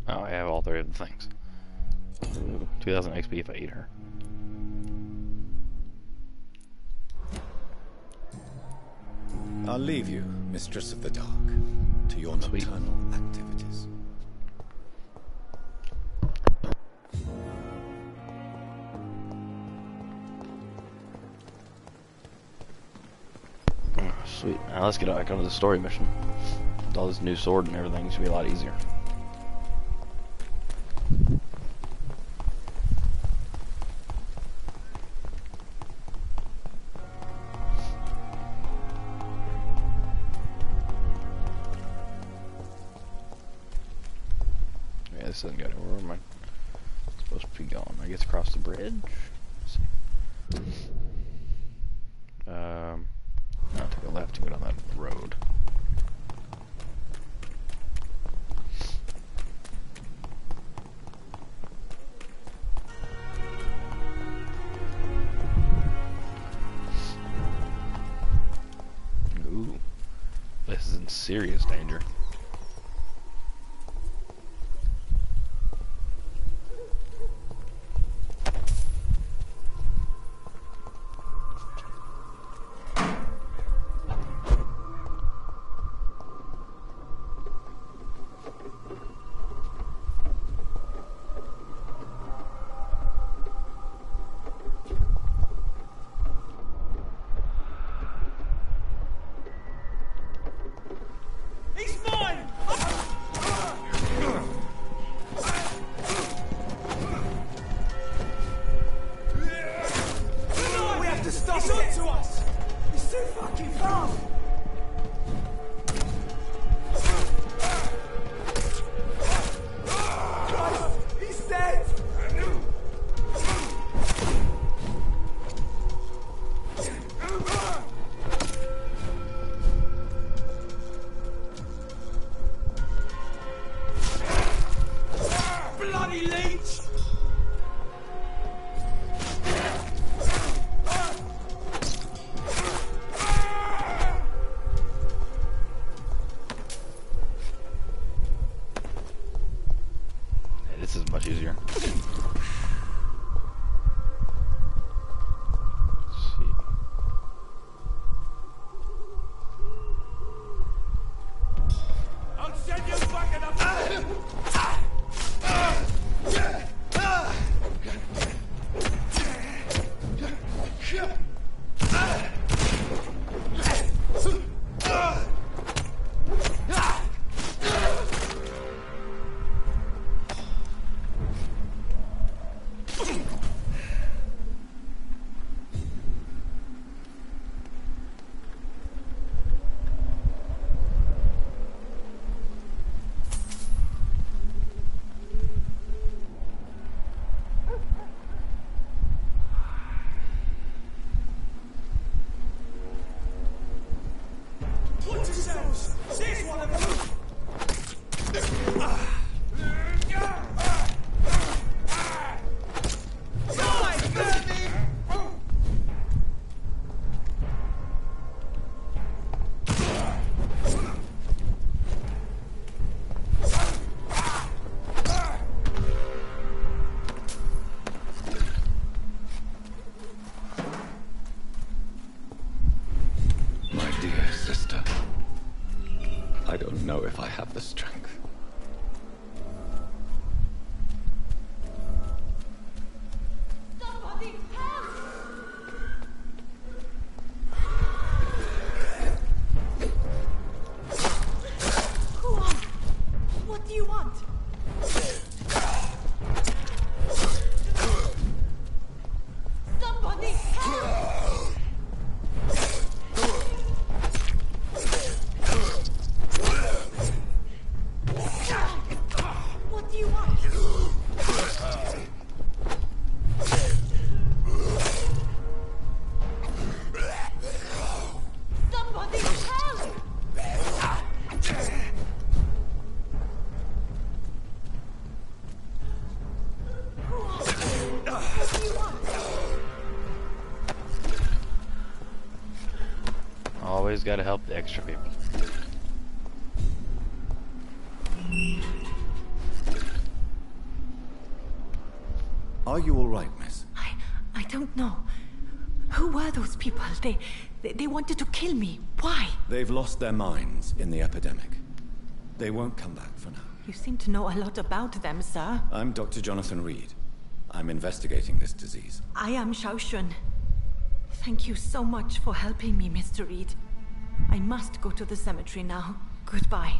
Oh, I have all three of the things. Ooh, 2000 XP if I eat her. I'll leave you, Mistress of the Dark, to your nocturnal activities. Oh, sweet. Now let's get back onto the story mission. With all this new sword and everything, it should be a lot easier. Yeah, this doesn't go anywhere. Where am I supposed to be going? I guess across the bridge? Let's see. I'll take a left and go down that road. Ooh, this is in serious danger. Easier. I don't know if I have the strength. Somebody help! Go on. What do you want? Somebody help! What do you want? Somebody help! What do you want? Always gotta help the extra people. Are you all right, miss? I don't know. Who were those people? They wanted to kill me. Why? They've lost their minds in the epidemic. They won't come back for now. You seem to know a lot about them, sir. I'm Dr. Jonathan Reid. I'm investigating this disease. I am Xiaoxun. Thank you so much for helping me, Mr. Reid. I must go to the cemetery now. Goodbye.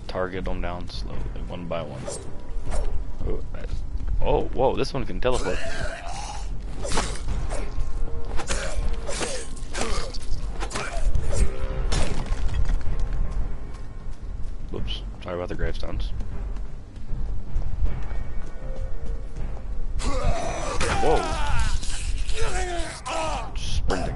Target them down slowly, one by one. Oh, oh, whoa, this one can teleport. Whoops, sorry about the gravestones. Whoa! Sprinting.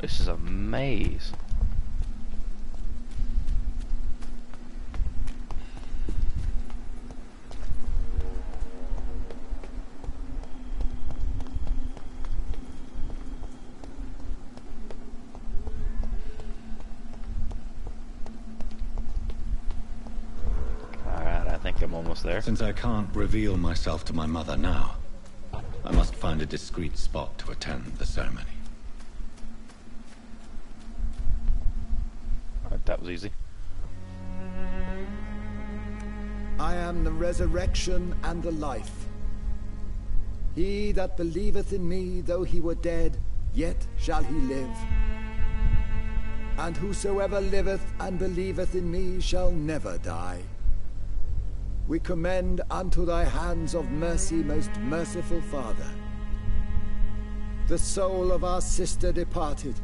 This is a maze. Alright, I think I'm almost there. Since I can't reveal myself to my mother now, I must find a discreet spot to attend the ceremony. That was easy. I am the resurrection and the life. He that believeth in me, though he were dead, yet shall he live. And whosoever liveth and believeth in me shall never die. We commend unto thy hands of mercy, most merciful Father, the soul of our sister departed,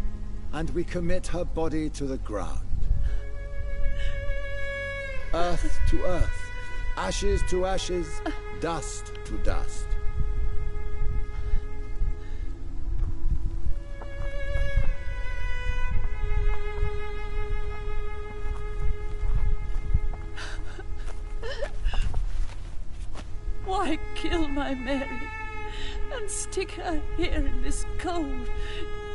and we commit her body to the ground. Earth to earth, ashes to ashes, dust to dust. Why kill my Mary and stick her here in this cold,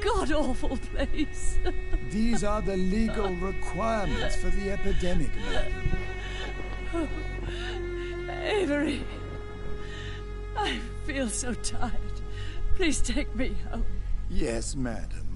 god-awful place? These are the legal requirements for the epidemic, madam. Oh, Avery, I feel so tired. Please take me home. Yes, madam.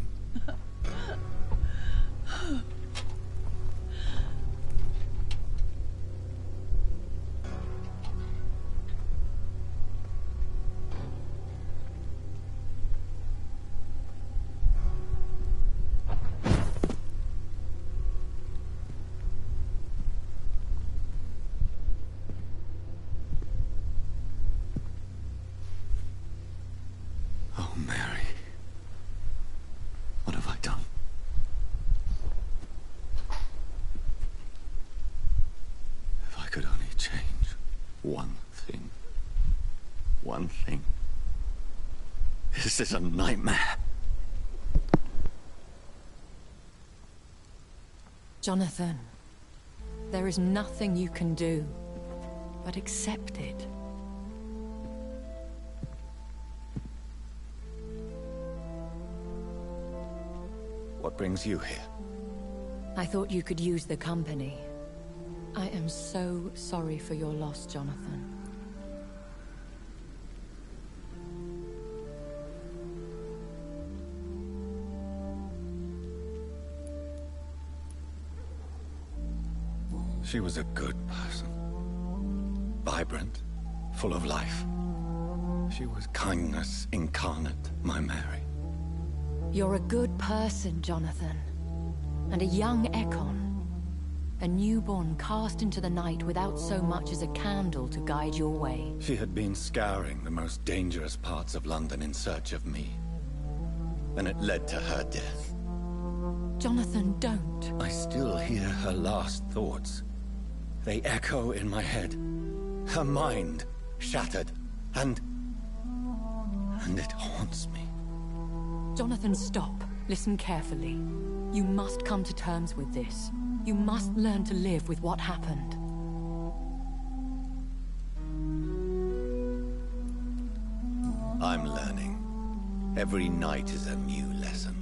Oh, Mary. What have I done? If I could only change one thing. One thing. This is a nightmare. Jonathan, there is nothing you can do but accept it. What brings you here? I thought you could use the company. I am so sorry for your loss, Jonathan. She was a good person. Vibrant, full of life. She was kindness incarnate, my Mary. You're a good person, Jonathan. And a young Ekon. A newborn cast into the night without so much as a candle to guide your way. She had been scouring the most dangerous parts of London in search of me. And it led to her death. Jonathan, don't. I still hear her last thoughts. They echo in my head. Her mind shattered, and it haunts me. Jonathan, stop. Listen carefully. You must come to terms with this. You must learn to live with what happened. I'm learning. Every night is a new lesson.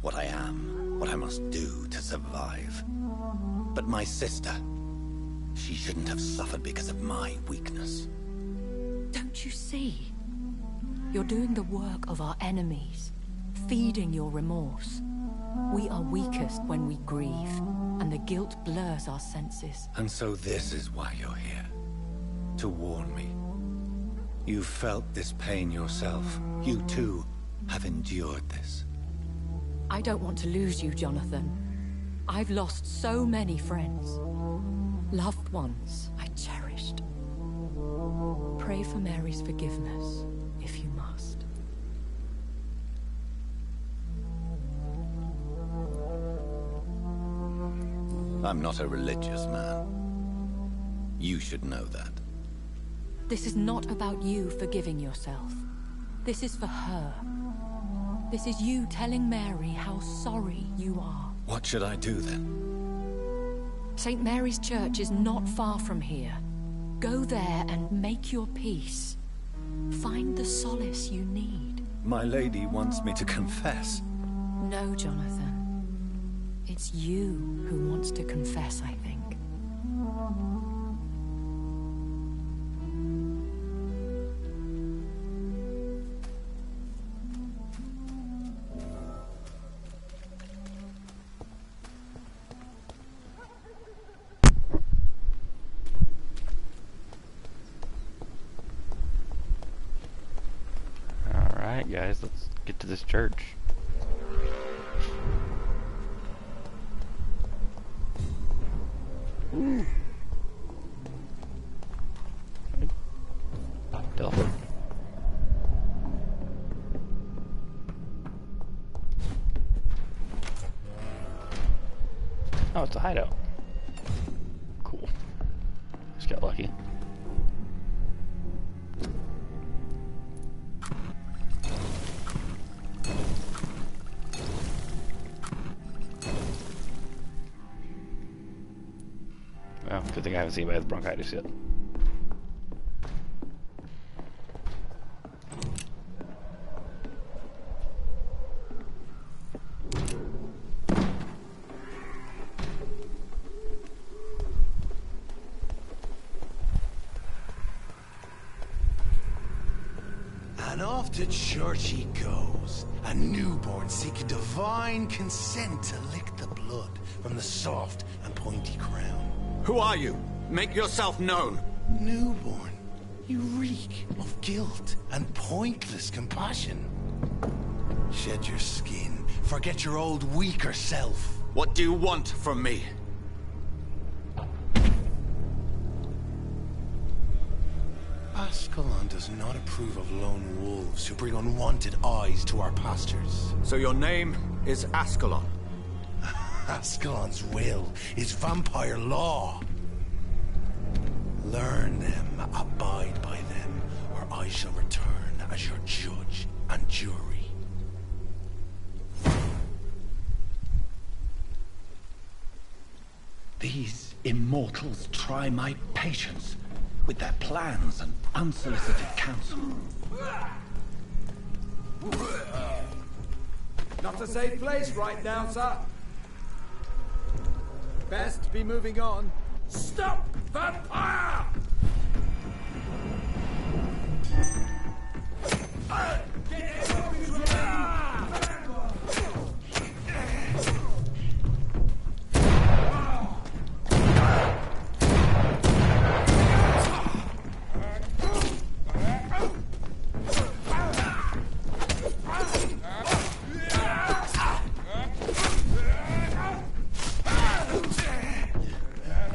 What I am, what I must do to survive. But my sister, she shouldn't have suffered because of my weakness. Don't you see? You're doing the work of our enemies, feeding your remorse. We are weakest when we grieve, and the guilt blurs our senses. And so this is why you're here. To warn me. You've felt this pain yourself. You too have endured this. I don't want to lose you, Jonathan. I've lost so many friends. Loved ones I cherished. Pray for Mary's forgiveness, if you must. I'm not a religious man. You should know that. This is not about you forgiving yourself. This is for her. This is you telling Mary how sorry you are. What should I do then? St. Mary's Church is not far from here. Go there and make your peace. Find the solace you need. My lady wants me to confess. No, Jonathan. It's you who wants to confess, I think. Alright guys, let's get to this church. Ooh. Teleport. Oh, it's a hideout. Cool. Just got lucky. Well, good thing I haven't seen anybody with bronchitis yet. And off to church he goes, a newborn seeking divine consent to lick the blood from the soft and pointy crown. Who are you? Make yourself known. Newborn, you reek of guilt and pointless compassion. Shed your skin, forget your old weaker self. What do you want from me? Ascalon does not approve of lone wolves who bring unwanted eyes to our pastures. So your name is Ascalon? Ascalon's will is vampire law. Learn them, abide by them, or I shall return as your judge and jury. These immortals try my patience with their plans and unsolicited counsel. Not a safe place right now, sir. Best be moving on. Stop, Vampyr!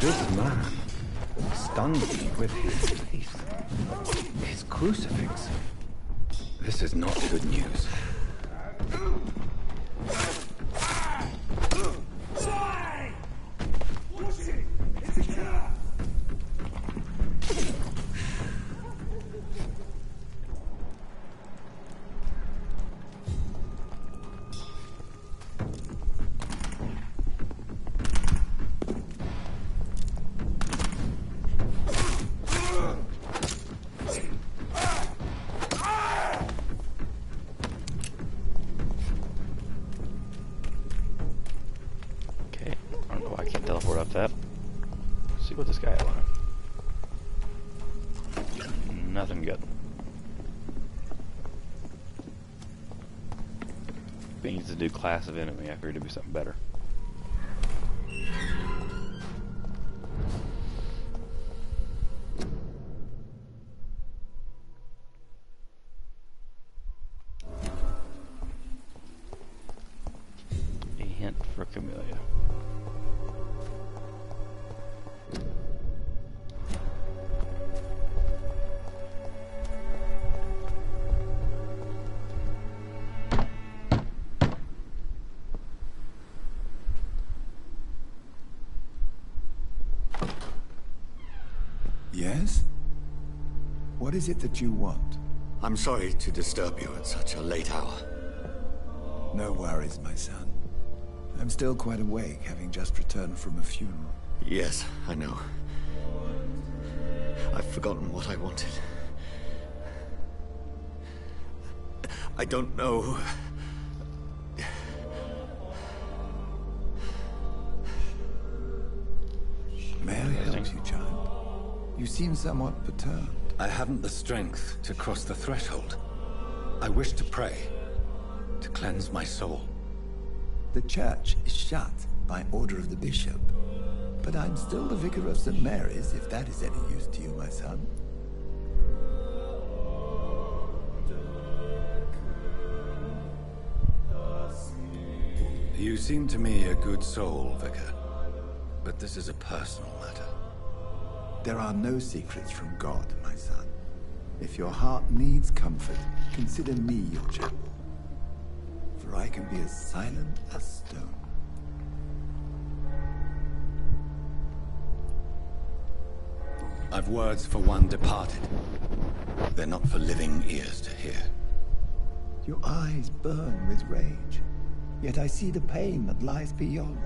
This man stunned me with his faith. His crucifix. This is not good news. Teleport up that. See what this guy has on him. Nothing good. He needs to do class of enemy. I figured it'd be something better. A hint for Camellia. Yes? What is it that you want? I'm sorry to disturb you at such a late hour. No worries, my son. I'm still quite awake, having just returned from a funeral. Yes, I know. I've forgotten what I wanted. I don't know. May I help you, child? You seem somewhat perturbed. I haven't the strength to cross the threshold. I wish to pray, to cleanse my soul. The church is shut by order of the bishop. But I'm still the vicar of St. Mary's, if that is any use to you, my son. You seem to me a good soul, Vicar. But this is a personal matter. There are no secrets from God, my son. If your heart needs comfort, consider me your chapel. For I can be as silent as stone. I've words for one departed. They're not for living ears to hear. Your eyes burn with rage, yet I see the pain that lies beyond.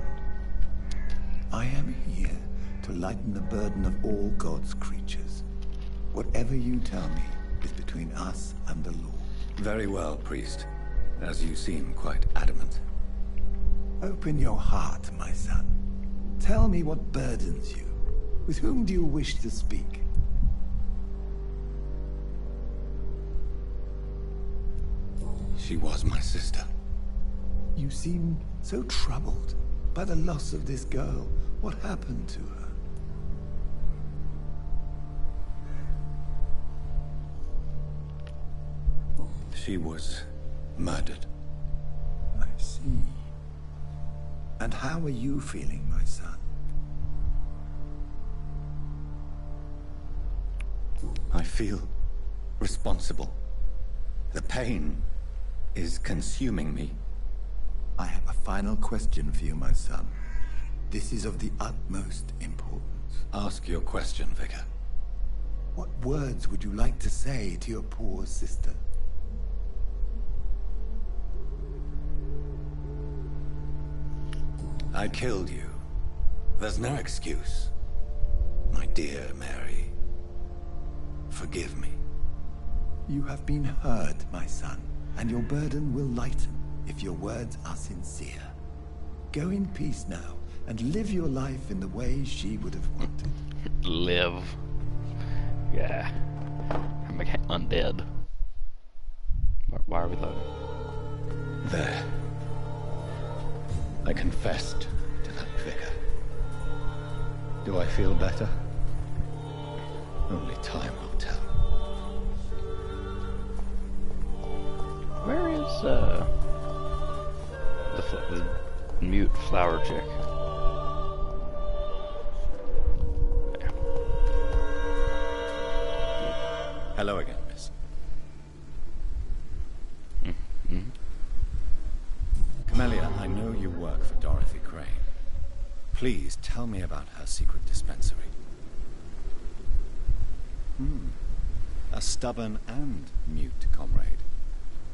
I am here to lighten the burden of all God's creatures. Whatever you tell me is between us and the law. Very well, priest. As you seem quite adamant. Open your heart, my son. Tell me what burdens you. With whom do you wish to speak? She was my sister. You seem so troubled by the loss of this girl. What happened to her? She was murdered. I see. And how are you feeling, my son? I feel responsible. The pain is consuming me. I have a final question for you, my son. This is of the utmost importance. Ask your question, Vicar. What words would you like to say to your poor sister? I killed you. There's no excuse. My dear Mary, forgive me. You have been heard, my son, and your burden will lighten if your words are sincere. Go in peace now, and live your life in the way she would have wanted. Live. Yeah. I'm like undead. Why are we loading? There. I confessed to that vicar. Do I feel better? Only time will tell. Where is the mute flower chick? There. Hello again, miss. Camellia, I know you work for Dorothy Crane. Please tell me about her secret dispensary. A stubborn and mute comrade.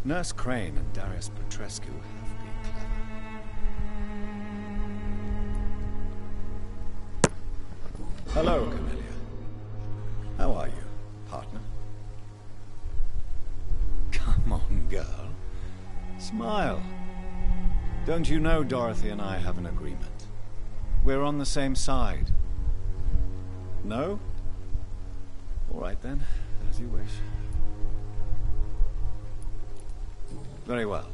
Nurse Crane and Darius Petrescu have been clever. Hello, Camellia. How are you, partner? Come on, girl. Smile. Don't you know Dorothy and I have an agreement? We're on the same side. No? All right then, as you wish. Very well.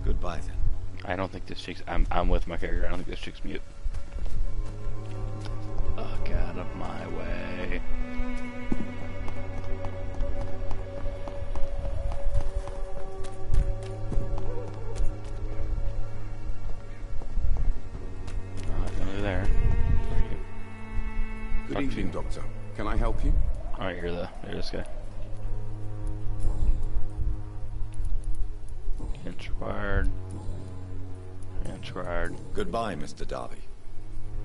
Goodbye then. I don't think this chick's... I'm with my character. I don't think this chick's mute. Fuck out of my way. There. Good evening, Doctor. Can I help you? Alright, here's this guy. Inspired. Inspired. Goodbye, Mr. Darby.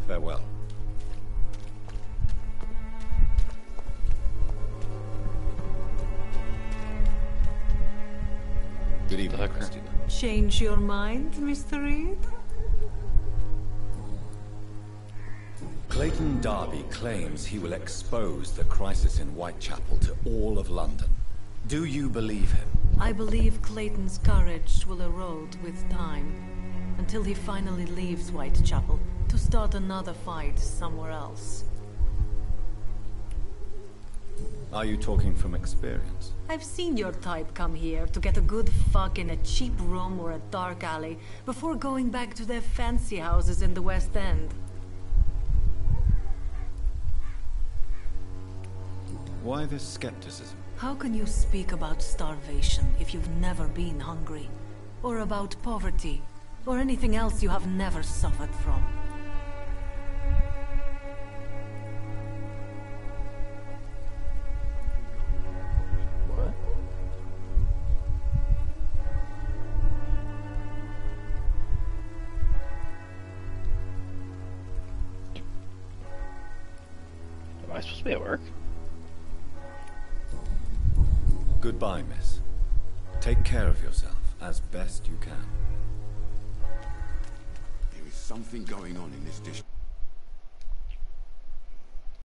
Farewell. Good evening, Christina. Change your mind, Mr. Reid? Clayton Darby claims he will expose the crisis in Whitechapel to all of London. Do you believe him? I believe Clayton's courage will erode with time, until he finally leaves Whitechapel to start another fight somewhere else. Are you talking from experience? I've seen your type come here to get a good fuck in a cheap room or a dark alley before going back to their fancy houses in the West End. Why this skepticism? How can you speak about starvation if you've never been hungry? Or about poverty? Or anything else you have never suffered from? What? Am I supposed to be at work? Goodbye, miss. Take care of yourself as best you can. There is something going on in this district.